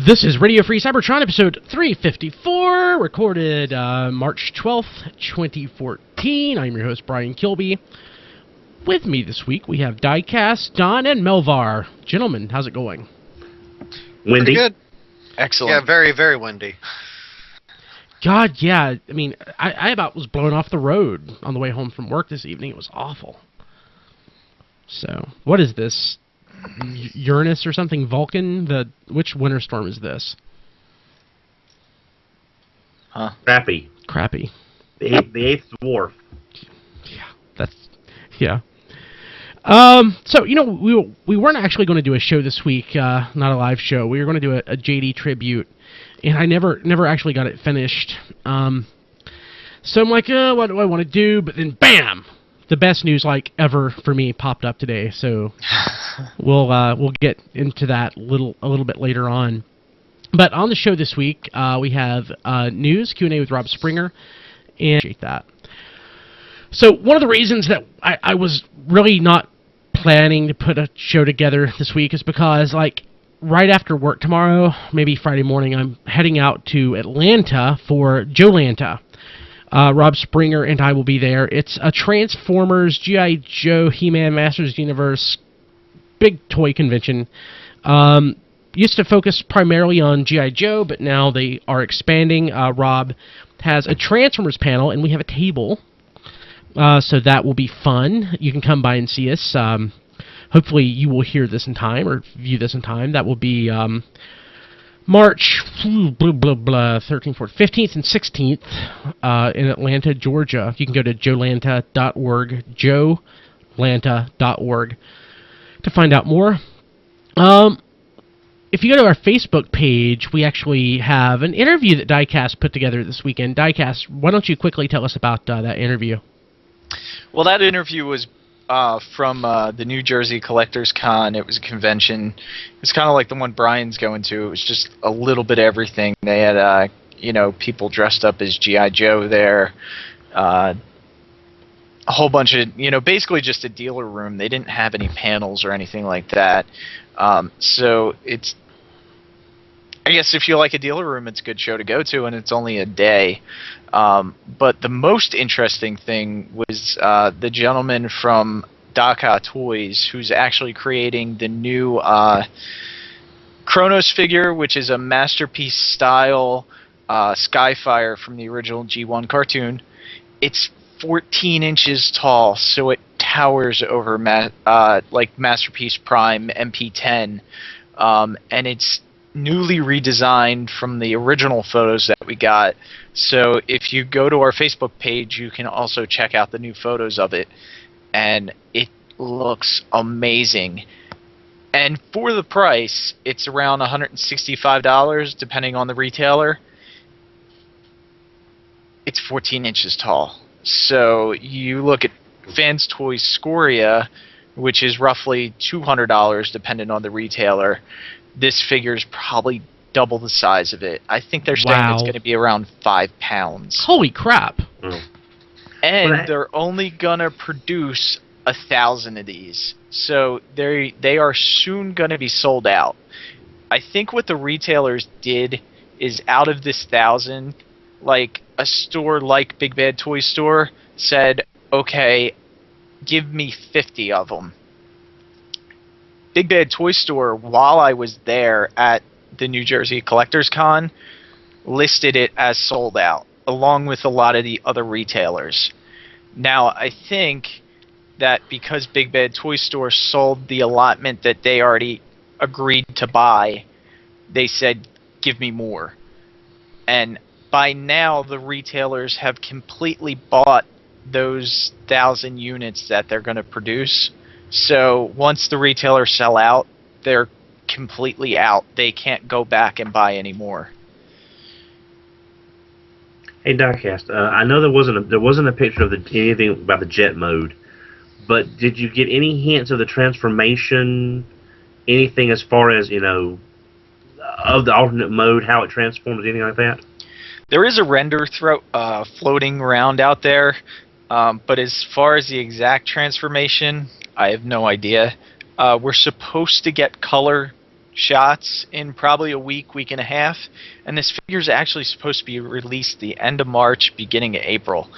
This is Radio Free Cybertron, episode 354, recorded March 12th, 2014. I'm your host, Brian Kilby. With me this week, we have Diecast, Don, and Melvar. Gentlemen, how's it going? Windy. Pretty good. Excellent. Yeah, very, very windy. God, yeah. I mean, I about was blown off the road on the way home from work this evening. It was awful. So, what is this? Uranus or something? Vulcan? Which winter storm is this? Huh? Crappy. The eighth dwarf. Yeah. So, you know, we weren't actually going to do a show this week, not a live show. We were going to do a JD tribute, and I never actually got it finished. So I'm like, what do I want to do? But then, bam! The best news, like, ever for me popped up today. So we'll get into that a little bit later on. But on the show this week, we have news, Q&A with Rob Springer, and appreciate that. So one of the reasons that I was really not planning to put a show together this week is because, like, right after work tomorrow, maybe Friday morning, I'm heading out to Atlanta for JoeLanta. Rob Springer and I will be there. It's a Transformers, G.I. Joe, He-Man, Masters of the Universe, big toy convention. Used to focus primarily on G.I. Joe, but now they are expanding. Rob has a Transformers panel, and we have a table. So that will be fun. You can come by and see us. Hopefully you will hear this in time, or view this in time. That will be March 13th, 14th, 15th, and 16th in Atlanta, Georgia. You can go to JoeLanta.org, JoeLanta.org, to find out more. If you go to our Facebook page, we actually have an interview that Diecast put together this weekend. Diecast, why don't you quickly tell us about that interview? Well, that interview was from the New Jersey Collectors Con. It was a convention. It's kind of like the one Brian's going to. It was just a little bit of everything. They had, people dressed up as G.I. Joe there. A whole bunch of, basically just a dealer room. They didn't have any panels or anything like that. So it's, I guess if you like a dealer room, it's a good show to go to, and it's only a day. But the most interesting thing was the gentleman from Diecast Toys, who's actually creating the new Kronos figure, which is a masterpiece style Skyfire from the original G1 cartoon. It's 14 inches tall, so it towers over like Masterpiece Prime MP10, and it's newly redesigned from the original photos that we got. So if you go to our Facebook page, you can also check out the new photos of it, and it looks amazing. And for the price, it's around $165 depending on the retailer. It's 14 inches tall. So you look at Fans Toys Scoria, which is roughly $200 depending on the retailer. This figure is probably double the size of it. I think they're saying it's going to be around 5 pounds. Holy crap. And they're only going to produce 1,000 of these. So they are soon going to be sold out. I think what the retailers did is, out of this 1,000, like a store like Big Bad Toy Store said, okay, give me 50 of them. Big Bad Toy Store, while I was there at the New Jersey Collectors Con, listed it as sold out, along with a lot of the other retailers. Now, I think that because Big Bad Toy Store sold the allotment that they already agreed to buy, they said, give me more. And by now, the retailers have completely bought those 1,000 units that they're going to produce. So once the retailers sell out, they're completely out. They can't go back and buy any more. Hey, Diecast, I know there wasn't a picture of anything about the jet mode, but did you get any hints of the transformation? Anything as far as, of the alternate mode, how it transforms, anything like that? There is a render floating around out there, but as far as the exact transformation, I have no idea. We're supposed to get color shots in probably a week and a half, and this figure is actually supposed to be released the end of March, beginning of April.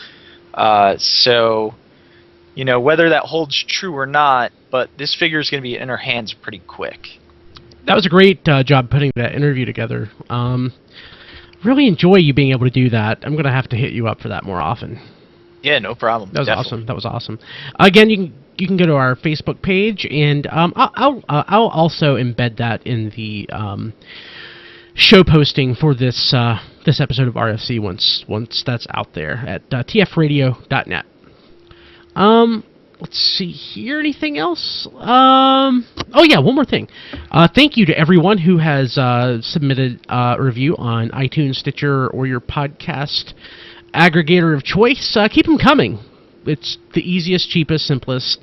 So, you know, whether that holds true or not, but this figure is going to be in our hands pretty quick. That was a great job putting that interview together. Really enjoy you being able to do that. I'm going to have to hit you up for that more often. Yeah, no problem. That was Definitely. awesome. That was awesome. Again, you can go to our Facebook page, and I'll also embed that in the show posting for this this episode of RFC once that's out there at tfradio.net. Let's see here. Anything else? Oh yeah, one more thing. Thank you to everyone who has submitted a review on iTunes, Stitcher, or your podcast aggregator of choice. Keep them coming. It's the easiest, cheapest, simplest,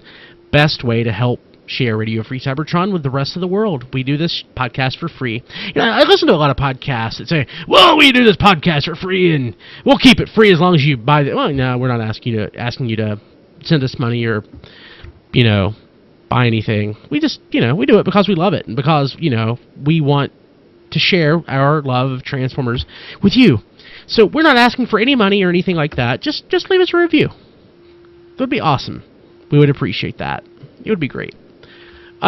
best way to help share Radio Free Cybertron with the rest of the world. We do this podcast for free. You know, I listen to a lot of podcasts that say, well, we do this podcast for free, and we'll keep it free as long as you buy it. Well, no, we're not asking you to send us money or, you know, buy anything. We just, you know, we do it because we love it, and because, you know, we want to share our love of Transformers with you. So we're not asking for any money or anything like that. Just leave us a review. That would be awesome. We would appreciate that. It would be great. So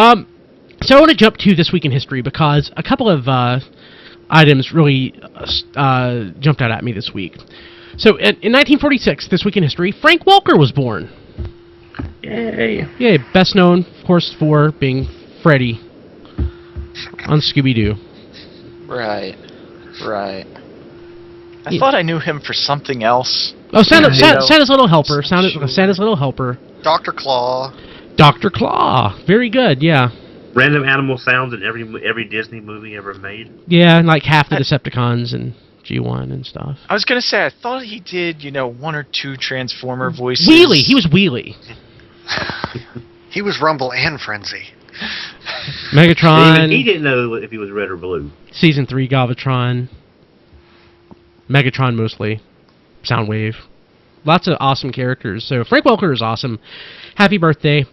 I want to jump to This Week in History because a couple of items really jumped out at me this week. So in 1946, This Week in History, Frank Welker was born. Yay! Yay! Best known, of course, for being Freddy on Scooby-Doo. Right. I thought I knew him for something else. Oh, Santa's Little Helper. Santa's Little Helper. Dr. Claw. Dr. Claw. Very good, yeah. Random animal sounds in every Disney movie ever made. Yeah, and like half the Decepticons and G1 and stuff. I was going to say, I thought he did, you know, one or two Transformer voices. Wheelie. He was Wheelie. He was Rumble and Frenzy. Megatron. He didn't know if he was red or blue. Season 3 Galvatron. Megatron mostly. Soundwave. Lots of awesome characters. So Frank Welker is awesome. Happy birthday.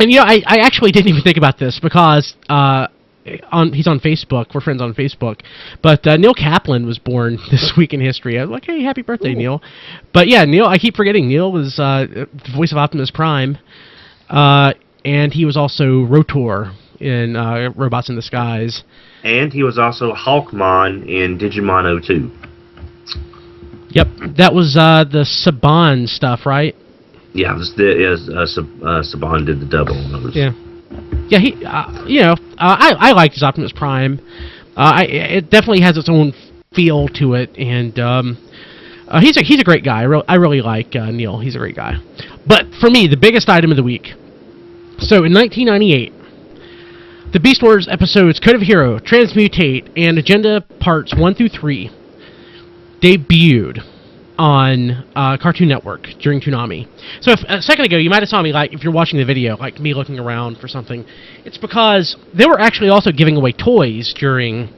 And, you know, I actually didn't even think about this because he's on Facebook. We're friends on Facebook. But Neil Kaplan was born this week in history. I was like, hey, happy birthday, Neil. But, yeah, Neil, I keep forgetting. Neil was the voice of Optimus Prime. And he was also Rotor in Robots in Disguise. And he was also Hawkmon in Digimon 02. Yep, that was the Saban stuff, right? Yeah, Saban did the double on those. Yeah, he, you know, I liked his Optimus Prime. It definitely has its own feel to it, and he's a great guy. I really like Neil. He's a great guy. But for me, the biggest item of the week. So in 1998, the Beast Wars episodes Code of Hero, Transmutate, and Agenda Parts 1 through 3 debuted on Cartoon Network during Toonami. So a second ago, you might have saw me, like, if you're watching the video, like me looking around for something. It's because they were actually also giving away toys during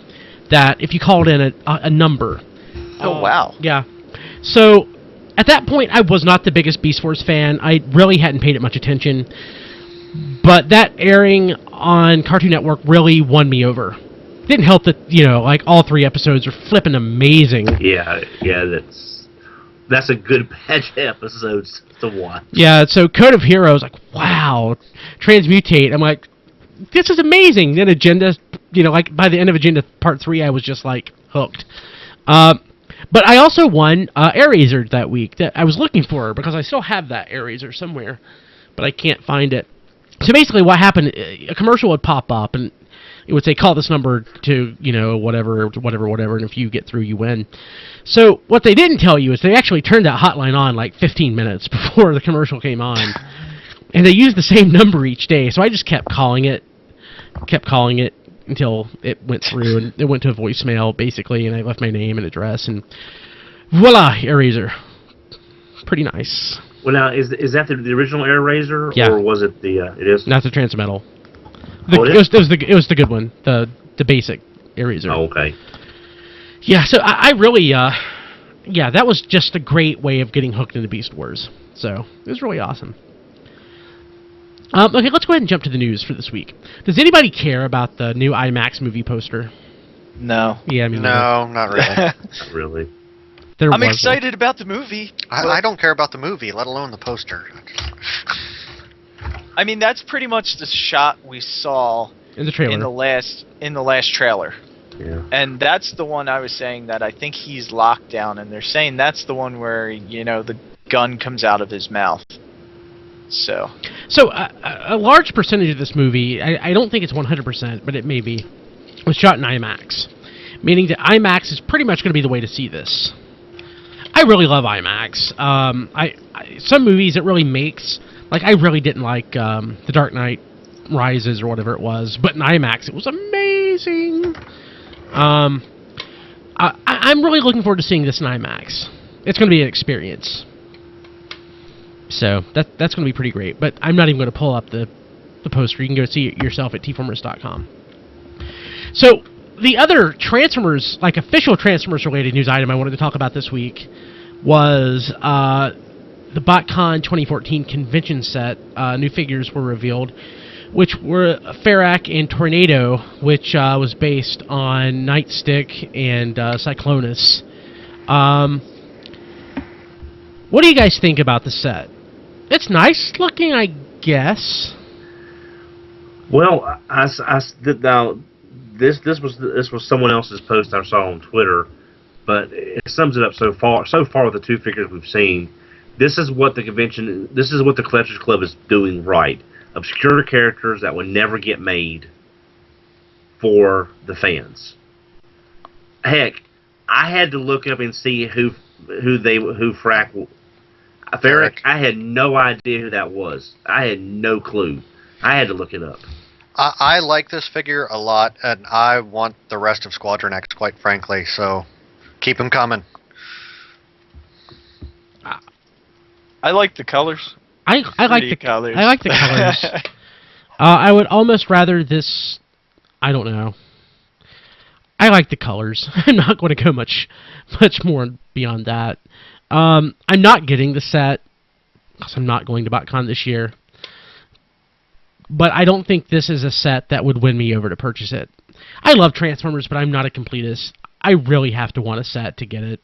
that, if you called in a number. Oh, wow. Yeah. So at that point, I was not the biggest Beast Wars fan. I really hadn't paid it much attention. But that airing on Cartoon Network really won me over. Didn't help that, you know, like, all 3 episodes are flipping amazing. Yeah, that's a good batch of episodes to watch. Yeah, so Code of Heroes, like, wow. Transmutate, I'm like, this is amazing. Then Agenda, you know, like, by the end of Agenda Part 3, I was just, like, hooked. But I also won Airazor that week that I was looking for, because I still have that Airazor somewhere, but I can't find it. So basically what happened, a commercial would pop up, and it would say, call this number to, you know, whatever, and if you get through, you win. So what they didn't tell you is they actually turned that hotline on like 15 minutes before the commercial came on. And they used the same number each day, so I just kept calling it until it went through, and it went to a voicemail, basically, and I left my name and address, and voila, Airazor. Pretty nice. Well, now, is that the original Airazor, yeah, or was it the, it is? Not the Transmetal. It was the good one, the basic Airazor. Oh, okay. Yeah, so I really, yeah, that was just a great way of getting hooked into Beast Wars. So it was really awesome. Okay, let's go ahead and jump to the news for this week. Does anybody care about the new IMAX movie poster? No. Yeah, I mean, No, not really. Not really. I'm excited about the movie. I don't care about the movie, let alone the poster. I mean, that's pretty much the shot we saw in the trailer. In the last trailer. Yeah. And that's the one I was saying that I think he's locked down, and they're saying that's the one where, the gun comes out of his mouth. So a large percentage of this movie, I don't think it's 100%, but it may be, was shot in IMAX. Meaning that IMAX is pretty much going to be the way to see this. I really love IMAX. Some movies it really makes, like I really didn't like The Dark Knight Rises or whatever it was, but in IMAX it was amazing. I'm really looking forward to seeing this in IMAX. It's going to be an experience. So that's going to be pretty great. But I'm not even going to pull up the poster. You can go see it yourself at tformers.com. So the other Transformers, like official Transformers related news item I wanted to talk about this week was the BotCon 2014 convention set. New figures were revealed, which were Frack and Tornado, which was based on Nightstick and Cyclonus. What do you guys think about the set? It's nice looking, I guess. Well, now this was someone else's post I saw on Twitter, but it sums it up so far. So far, with the two figures we've seen, this is what the Collectors Club is doing right. Obscure characters that would never get made for the fans. Heck, I had to look up and see who Frack. Ferric, I had no idea who that was. I had no clue. I had to look it up. I like this figure a lot, and I want the rest of Squadron X, quite frankly, so keep them coming. I like the colors. I like the colors. I like the colors. I would almost rather this. I don't know. I like the colors. I'm not going to go much more beyond that. I'm not getting the set because I'm not going to BotCon this year. But I don't think this is a set that would win me over to purchase it. I love Transformers, but I'm not a completist. I really have to want a set to get it.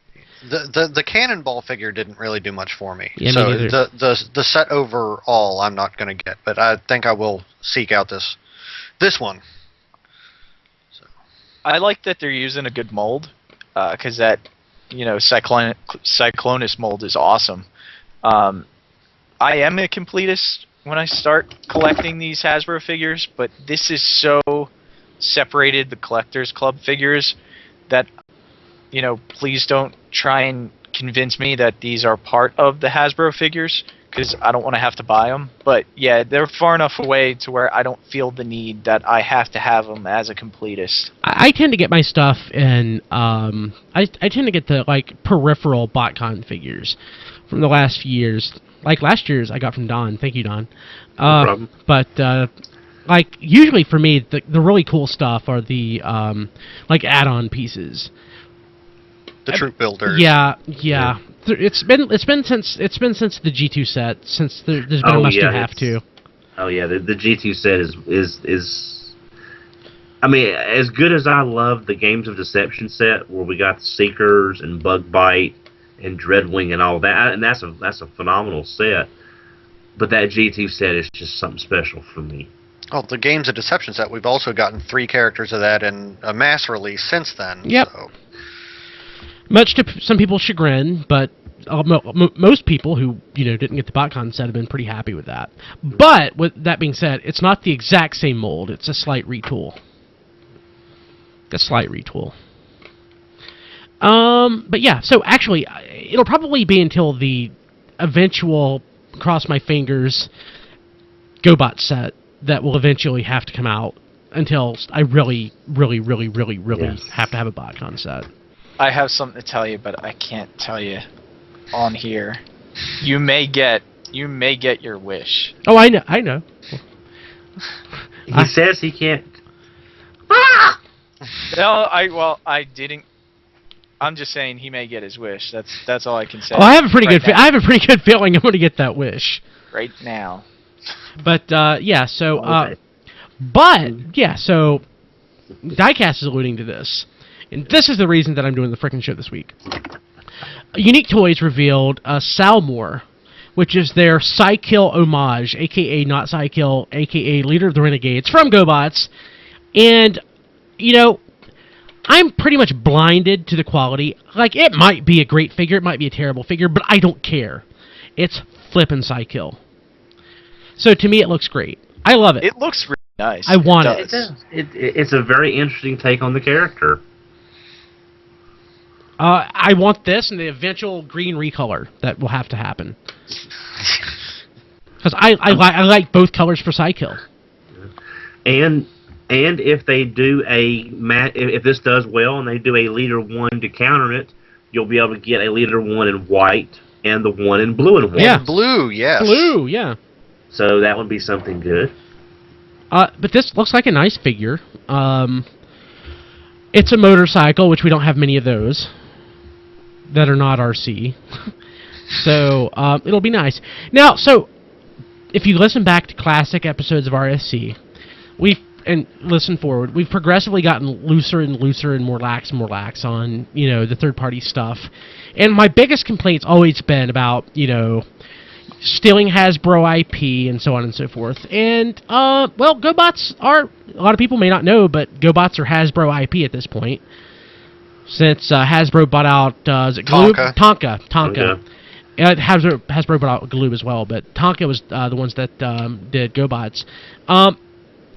The Cannonball figure didn't really do much for me. Yeah, so me neither. the set overall I'm not going to get, but I think I will seek out this one. So. I like that they're using a good mold, because that Cyclonus mold is awesome. I am a completist when I start collecting these Hasbro figures, but this is so separated, the Collectors Club figures, that please don't try and convince me that these are part of the Hasbro figures, because I don't want to have to buy them. But yeah, they're far enough away to where I don't feel the need that I have to have them as a completist. I tend to get my stuff in, I tend to get the peripheral BotCon figures from the last few years. Like last year's I got from Don. Thank you, Don. No problem. But usually for me, the really cool stuff are the add-on pieces. The troop builders. Yeah. It's been since the G2 set, since there's been a must-have to. Oh yeah, the G2 set is. I mean, as good as I love the Games of Deception set, where we got the Seekers and Bug Bite and Dreadwing and all that, and that's a phenomenal set. But that G2 set is just something special for me. Oh, the Games of Deception set, we've also gotten 3 characters of that in a mass release since then. Yep. So. Much to some people's chagrin, but most people who didn't get the BotCon set have been pretty happy with that. But with that being said, it's not the exact same mold. It's a slight retool. But yeah, so actually, it'll probably be until the eventual, cross my fingers, GoBot set that will eventually have to come out, until I really Yes. have to have a BotCon set. I have something to tell you, but I can't tell you on here. You may get your wish. Oh, I know. He says he can't. No, I didn't. I'm just saying he may get his wish. That's all I can say. Oh, I have a pretty right good. I have a pretty good feeling I'm going to get that wish. right now. But yeah, so Okay. so Diecast is alluding to this, and this is the reason that I'm doing the frickin' show this week. Unique Toys revealed Salmore, which is their Psykill homage, aka not-Psykill, aka Leader of the Renegades from GoBots, and you know, I'm pretty much blinded to the quality. Like, it might be a great figure, it might be a terrible figure, but I don't care. It's flippin' Psykill. So to me, it looks great. I love it. It looks really nice. I want it. It's a very interesting take on the character. I want this and the eventual green recolor that will have to happen. Because I like both colors for Psykill. And if they do if this does well and they do a Leader 1 to counter it, you'll be able to get a Leader 1 in white and the one in blue and white. Yeah. Blue, yes. Blue, yeah. So that would be something good. But this looks like a nice figure. It's a motorcycle, which we don't have many of those that are not RC. So it'll be nice. Now, so if you listen back to classic episodes of RSC, listen forward, we've progressively gotten looser and looser and more lax on, the third-party stuff. And my biggest complaint's always been about, stealing Hasbro IP and so on and so forth. And, GoBots are, a lot of people may not know, but GoBots are Hasbro IP at this point. Since Hasbro bought out, is it Galoob? Tonka. Hasbro bought out Galoob as well, but Tonka was the ones that did GoBots.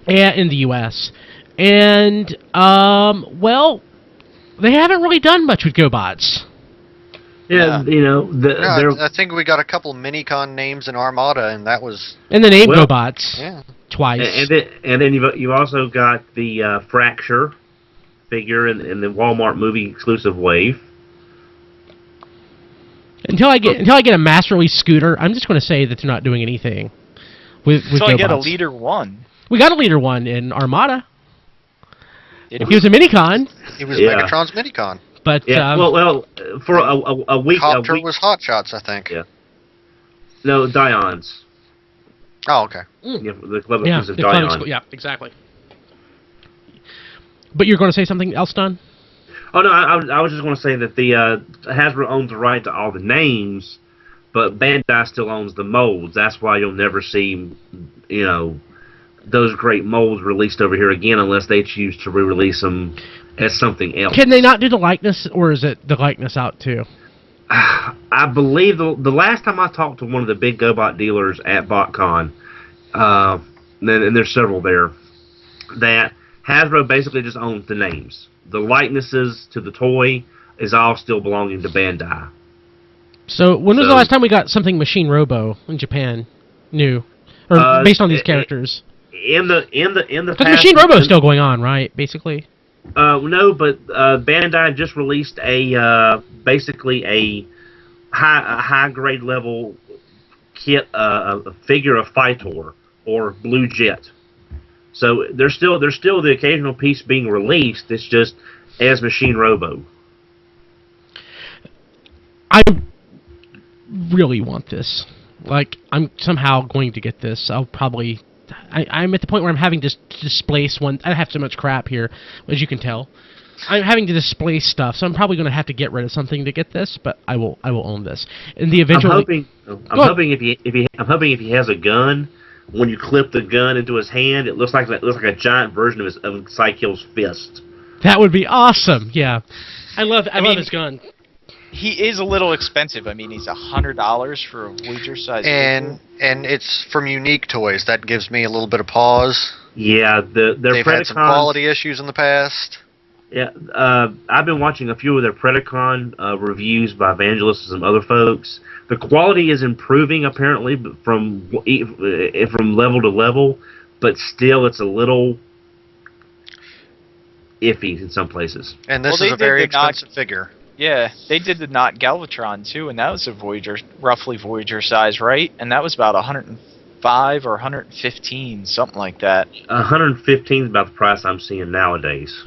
In the U.S. And, they haven't really done much with GoBots. Yeah, I think we got a couple Minicon names in Armada, and that was... And the name GoBots. Yeah. Twice. And then you've also got the Fracture figure in the Walmart movie exclusive wave. Until I get a mass release scooter, I'm just going to say that they're not doing anything with So GoBots. I get a Leader 1. We got a Leader 1 in Armada. He was a Minicon. He was Megatron's Minicon. But for a week, Copter was Hot Shots, I think. Yeah. No, Dion's. Oh, okay. Yeah, the club yeah, of Dion. Yeah, exactly. But you're going to say something else, Don? Oh no, I was just going to say that the Hasbro owns the right to all the names, but Bandai still owns the molds. That's why you'll never see, those great molds released over here again unless they choose to re-release them as something else. Can they not do the likeness, or is it the likeness out too? I believe the last time I talked to one of the big GoBot dealers at BotCon, and there's several there, that Hasbro basically just owns the names. The likenesses to the toy is all still belonging to Bandai. So when was the last time we got something Machine Robo in Japan, new, or based on these characters? In the Because Machine Robo is still going on, right? Basically. No, but Bandai just released basically a high grade level kit, a figure of Phytor or Blue Jet. So there's still the occasional piece being released. It's just as Machine Robo. I really want this. Like, I'm somehow going to get this. I'll probably... I'm at the point where I'm having to displace one. I have so much crap here, as you can tell. I'm having to displace stuff, so I'm probably going to have to get rid of something to get this. But I will own this. And the eventual. I'm hoping if he has a gun, when you clip the gun into his hand, it looks like a giant version of Psykill's fist. That would be awesome. Yeah, I love his gun. He is a little expensive. I mean, he's $100 for a Voyager size. And it's from Unique Toys. That gives me a little bit of pause. Yeah, they've had some quality issues in the past. Yeah, I've been watching a few of their Predacon reviews by Evangelists and some other folks. The quality is improving apparently from level to level, but still it's a little iffy in some places. And this is a very expensive figure. Yeah, they did the Not Galvatron too, and that was a Voyager, roughly Voyager size, right? And that was about 105 or 115, something like that. 115 is about the price I'm seeing nowadays.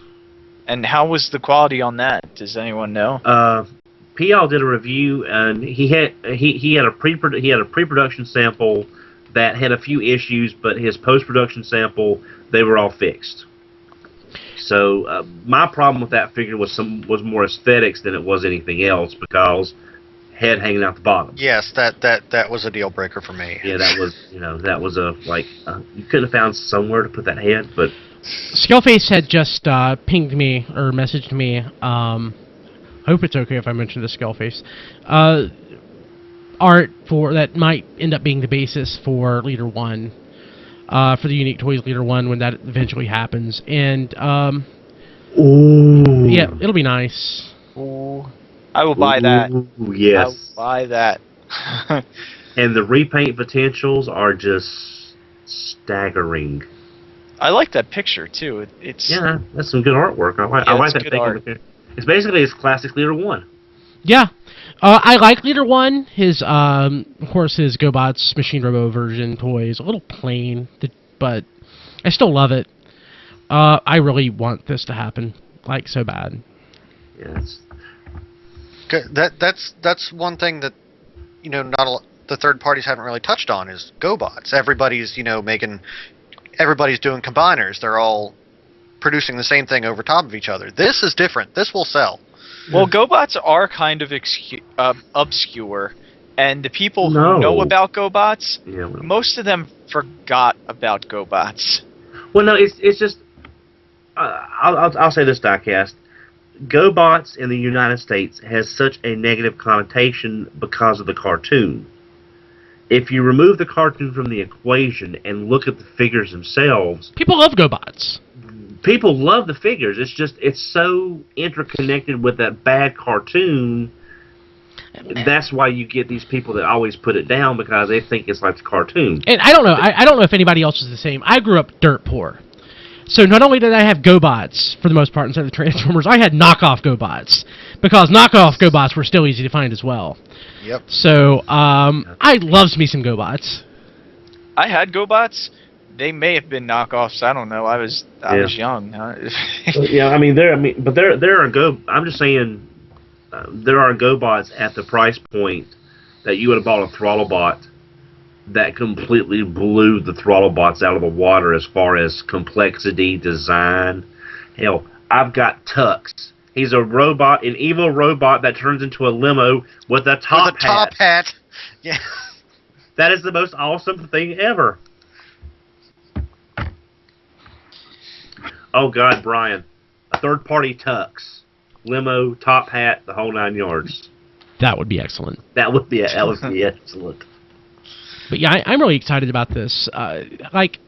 And how was the quality on that? Does anyone know? PL did a review, and he had a pre-production sample that had a few issues, but his post-production sample, they were all fixed. So my problem with that figure was more aesthetics than it was anything else, because head hanging out the bottom. Yes, that was a deal breaker for me. Yeah, that was a you couldn't have found somewhere to put that head, but Skullface had just pinged me or messaged me. I hope it's okay if I mention the Skullface. Art for that might end up being the basis for Leader 1, for the Unique Toys Leader 1 when that eventually happens. And ooh, yeah, it'll be nice. Ooh, I will buy that. Ooh, yes. I will buy that. And the repaint potentials are just staggering. I like that picture too. It's That's some good artwork. I like that thing. It's basically his classic Leader 1. Yeah. I like Leader 1. His, of course, his GoBots Machine Robo version toy is a little plain, but I still love it. I really want this to happen, like, so bad. Yes. That's one thing that, the third parties haven't really touched on is GoBots. Everybody's, everybody's doing combiners. They're all producing the same thing over top of each other. This is different. This will sell. Well, GoBots are kind of obscure, and the people who know about GoBots, most of them forgot about GoBots. Well, no, it's just I'll say this, Diecast. GoBots in the United States has such a negative connotation because of the cartoon. If you remove the cartoon from the equation and look at the figures themselves, people love GoBots. People love the figures. It's just, it's so interconnected with that bad cartoon. That's why you get these people that always put it down, because they think it's like the cartoon. And I don't know. I don't know if anybody else is the same. I grew up dirt poor. So not only did I have GoBots, for the most part, instead of the Transformers, I had knockoff GoBots. Because knockoff GoBots were still easy to find as well. Yep. So, I loved me some GoBots. I had GoBots. They may have been knockoffs. I don't know. I was young. Yeah, I mean, I'm just saying, there are GoBots at the price point that you would have bought a ThrottleBot that completely blew the ThrottleBots out of the water as far as complexity, design. Hell, I've got Tux. He's a robot, an evil robot that turns into a limo with a top hat. Yeah. That is the most awesome thing ever. Oh God, Brian, a third-party Tux, limo, top hat, the whole 9 yards. That would be excellent. That would be excellent. But yeah, I'm really excited about this. Like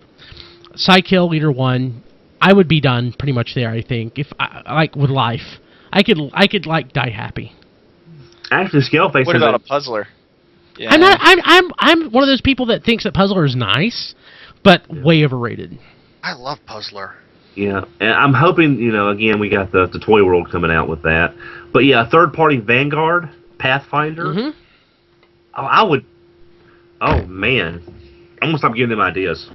Psykill Leader 1, I would be done pretty much there. I think if like with life, I could like die happy. Actually, Scaleface. What about a Puzzler? Yeah. I'm one of those people that thinks that Puzzler is nice, but way overrated. I love Puzzler. Yeah, and I'm hoping, again, we got the Toy World coming out with that. But yeah, third-party Vanguard, Pathfinder. Mm-hmm. I would. Oh man, I'm gonna stop giving them ideas.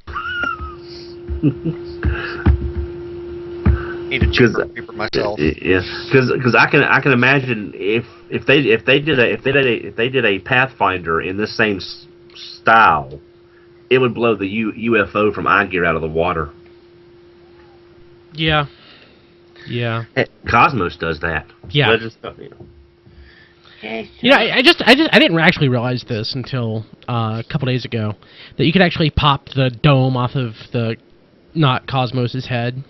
Need a cheaper paper myself. Yeah, because I can imagine if they did a Pathfinder in this same style, it would blow the UFO from iGear out of the water. Yeah. Yeah. Cosmos does that. Yeah. I didn't actually realize this until a couple days ago, that you could actually pop the dome off of the not Cosmos's head.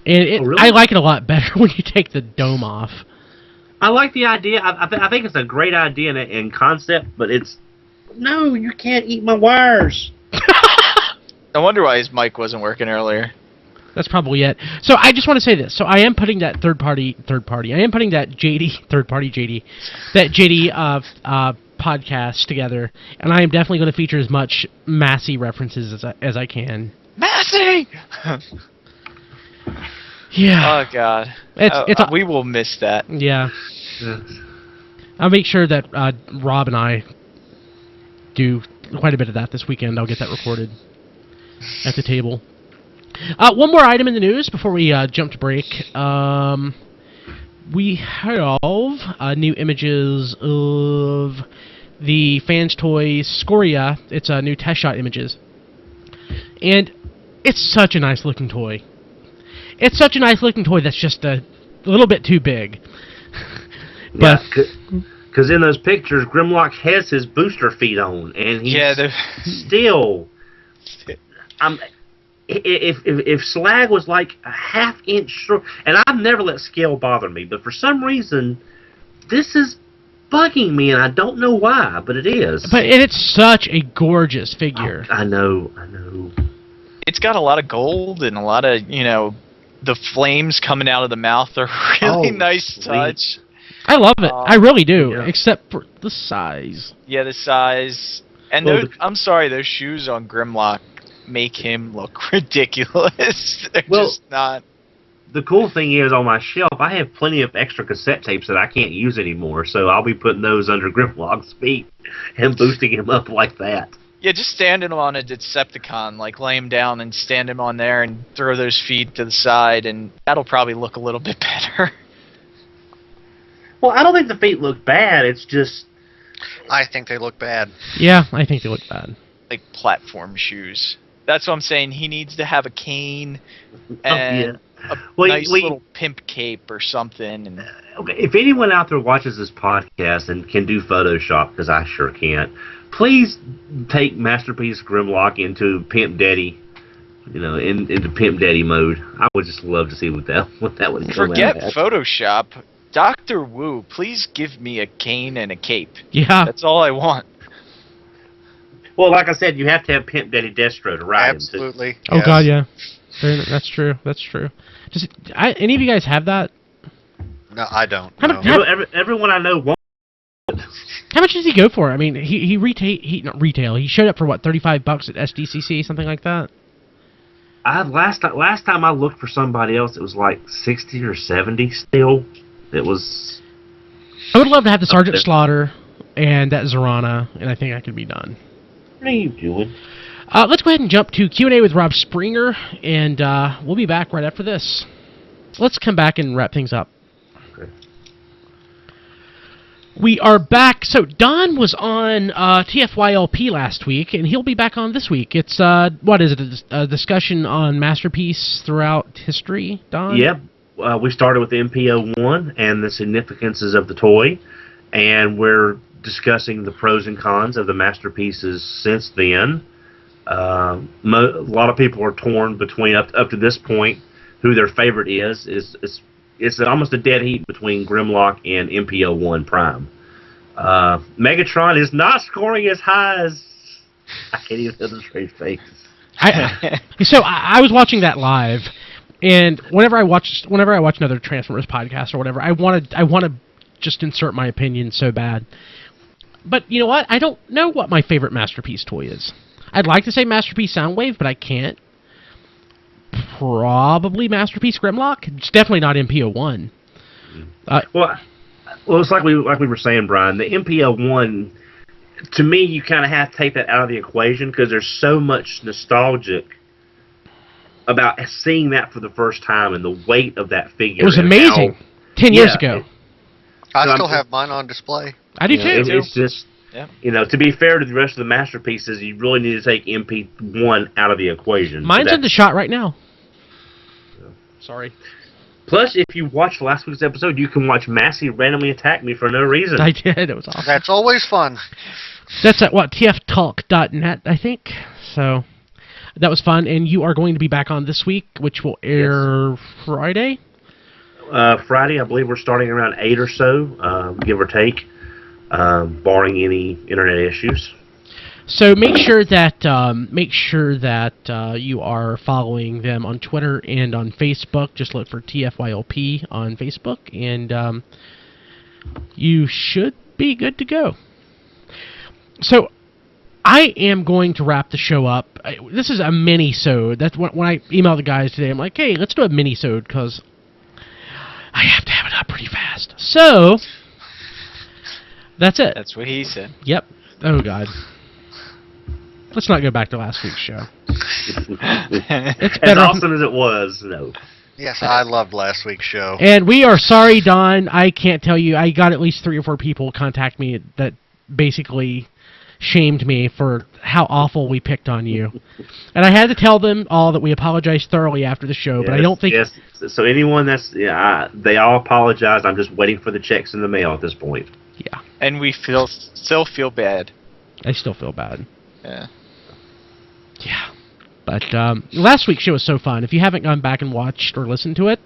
And really? I like it a lot better when you take the dome off. I like the idea. I think it's a great idea in concept, but no, you can't eat my wires. I wonder why his mic wasn't working earlier. That's probably it. So I just want to say this. So I am putting that third party. I am putting that that JD podcast together, and I am definitely going to feature as much Massey references as I can. Massey. Yeah. Oh God. We will miss that. Yeah. I'll make sure that Rob and I do quite a bit of that this weekend. I'll get that recorded at the table. One more item in the news before we jump to break. We have new images of the Fans Toys Scoria. It's a new test shot images. And it's such a nice looking toy. It's such a nice looking toy that's just a little bit too big. But because in those pictures, Grimlock has his booster feet on, and he's still. If Slag was like a half-inch short, and I've never let scale bother me, but for some reason, this is bugging me, and I don't know why, but it is. And it's such a gorgeous figure. I know. It's got a lot of gold and a lot of, the flames coming out of the mouth are really nice touch. I love it. I really do, except for the size. Yeah, the size. And I'm sorry, those shoes on Grimlock make him look ridiculous. They're just not. The cool thing is, on my shelf, I have plenty of extra cassette tapes that I can't use anymore, so I'll be putting those under Grimlock's feet and boosting him up like that. Yeah, just stand him on a Decepticon, like lay him down and stand him on there and throw those feet to the side, and that'll probably look a little bit better. Well, I don't think the feet look bad, it's just... I think they look bad. Yeah, I think they look bad. Like platform shoes. That's what I'm saying. He needs to have a cane and a nice little pimp cape or something. And okay, if anyone out there watches this podcast and can do Photoshop, because I sure can't, please take Masterpiece Grimlock into Pimp Daddy, into Pimp Daddy mode. I would just love to see what that would come out. Forget Photoshop. Dr. Wu, please give me a cane and a cape. Yeah. That's all I want. Well, like I said, you have to have Pimp Daddy Destro to ride him. Absolutely. Oh, God, yeah. That's true. That's true. Any of you guys have that? No, I don't. Everyone I know won't. How much does he go for? I mean, he showed up for what, $35 at SDCC, something like that. Last time I looked for somebody else, it was like 60 or 70 still. It was. I would love to have the Sergeant Slaughter and that Zorana, and I think I could be done. What are you doing? Let's go ahead and jump to Q&A with Rob Springer, and we'll be back right after this. Let's come back and wrap things up. Okay. We are back. So Don was on TFYLP last week, and he'll be back on this week. It's, what is it, a discussion on Masterpiece throughout history, Don? Yep. We started with the MPO1 and the significances of the toy, and we're discussing the pros and cons of the Masterpieces since then. A lot of people are torn between, up to this point, who their favorite is. It's almost a dead heat between Grimlock and MPO1 Prime. Megatron is not scoring as high as... I can't even tell the straight face. So I was watching that live, and whenever I watch another Transformers podcast or whatever, I want to just insert my opinion so bad. But you know what? I don't know what my favorite Masterpiece toy is. I'd like to say Masterpiece Soundwave, but I can't. Probably Masterpiece Grimlock. It's definitely not MPO1. Well, it's like we were saying, Brian. The MPO1, to me, you kind of have to take that out of the equation because there's so much nostalgic about seeing that for the first time and the weight of that figure. It was amazing. 10 years ago. I still have mine on display. I do too. It's just, to be fair to the rest of the Masterpieces, you really need to take MP1 out of the equation. Mine's in the shot right now. Sorry. Plus, if you watch last week's episode, you can watch Massey randomly attack me for no reason. I did. It was awesome. That's always fun. That's at tftalk.net, I think. So that was fun, and you are going to be back on this week, which will air Friday. Friday, I believe we're starting around 8 or so, give or take, barring any internet issues. So make sure that you are following them on Twitter and on Facebook. Just look for TFYLP on Facebook, and you should be good to go. So I am going to wrap the show up. This is a mini-sode. That's when I emailed the guys today. I'm like, hey, let's do a mini-sode because I have to have it up pretty fast. So that's it. That's what he said. Yep. Oh, God. Let's not go back to last week's show. It's better. As awesome as it was, no. Yes, I loved last week's show. And we are sorry, Don. I can't tell you. I got at least 3 or 4 people contact me that basically shamed me for how awful we picked on you. And I had to tell them all that we apologized thoroughly after the show, but I don't think... Yes, so anyone they all apologize. I'm just waiting for the checks in the mail at this point. Yeah. And we still feel bad. I still feel bad. Yeah. Yeah. But last week's show was so fun. If you haven't gone back and watched or listened to it,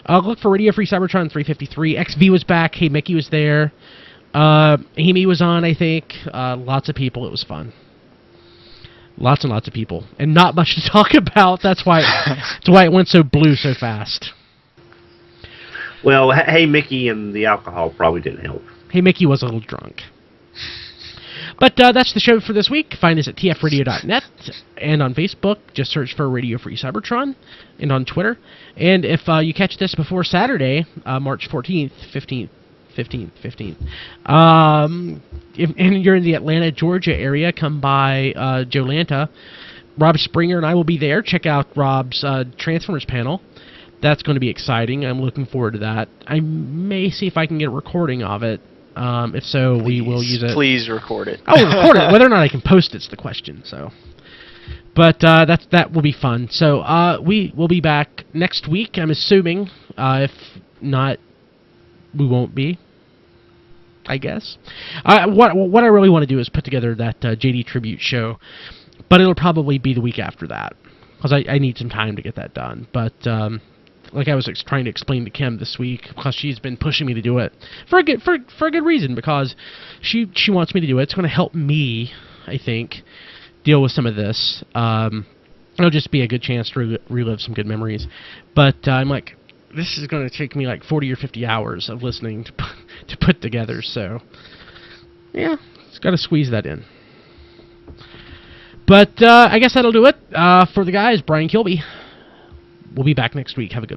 look for Radio Free Cybertron 353. XV was back. Hey, Mickey was there. Amy was on, I think. Lots of people. It was fun. Lots and lots of people. And not much to talk about. That's why it went so blue so fast. Well, Hey Mickey and the alcohol probably didn't help. Hey Mickey was a little drunk. But that's the show for this week. Find us at tfradio.net and on Facebook. Just search for Radio Free Cybertron, and on Twitter. And if you catch this before Saturday, March 14th, 15th, and you're in the Atlanta, Georgia area, come by JoeLanta. Rob Springer and I will be there. Check out Rob's Transformers panel. That's going to be exciting. I'm looking forward to that. I may see if I can get a recording of it. If so, we will use it. Please record it. I will record it. Whether or not I can post it's the question. So, but that will be fun. So we will be back next week. I'm assuming. If not, we won't be. I guess. What I really want to do is put together that JD tribute show, but it'll probably be the week after that because I need some time to get that done. But like I was trying to explain to Kim this week, because she's been pushing me to do it for a good reason, because she wants me to do it. It's going to help me, I think, deal with some of this. It'll just be a good chance to relive some good memories. But I'm like, this is going to take me like 40 or 50 hours of listening to put together. So yeah, it's got to squeeze that in. But I guess that'll do it for the guys. Brian Kilby. We'll be back next week. Have a good one.